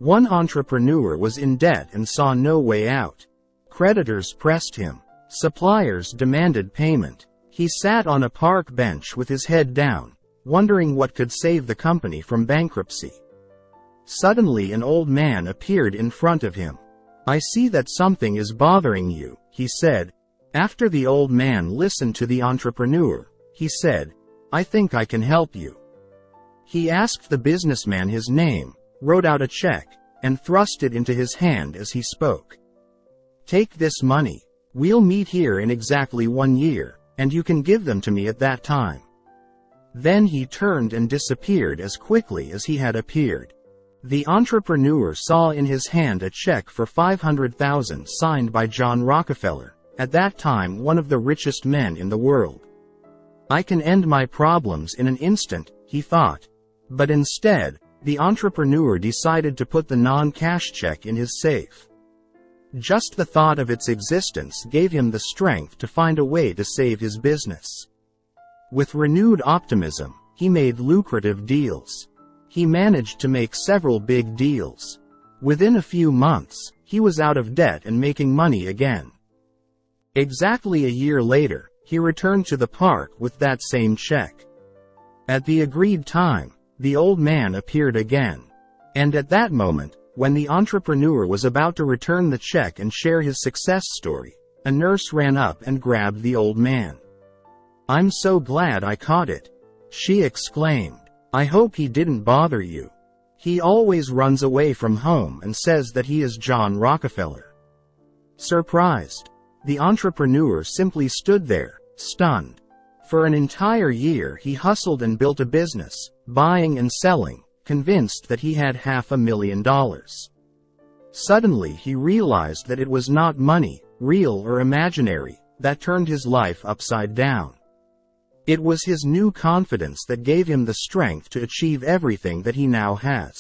One entrepreneur was in debt and saw no way out. Creditors pressed him. Suppliers demanded payment. He sat on a park bench with his head down, wondering what could save the company from bankruptcy. Suddenly an old man appeared in front of him. "I see that something is bothering you," he said. After the old man listened to the entrepreneur, he said, "I think I can help you." He asked the businessman his name, wrote out a check, and thrust it into his hand as he spoke. "Take this money. We'll meet here in exactly 1 year, and you can give them to me at that time." Then he turned and disappeared as quickly as he had appeared. The entrepreneur saw in his hand a check for $500,000 signed by John Rockefeller, at that time one of the richest men in the world. "I can end my problems in an instant," he thought. But instead, the entrepreneur decided to put the non-cash check in his safe. Just the thought of its existence gave him the strength to find a way to save his business. With renewed optimism, he made lucrative deals. He managed to make several big deals. Within a few months, he was out of debt and making money again. Exactly a year later, he returned to the park with that same check. At the agreed time, the old man appeared again. And at that moment, when the entrepreneur was about to return the check and share his success story, a nurse ran up and grabbed the old man. "I'm so glad I caught it," she exclaimed. "I hope he didn't bother you. He always runs away from home and says that he is John Rockefeller." Surprised, the entrepreneur simply stood there, stunned. For an entire year he hustled and built a business, buying and selling, convinced that he had $500,000. Suddenly he realized that it was not money, real or imaginary, that turned his life upside down. It was his new confidence that gave him the strength to achieve everything that he now has.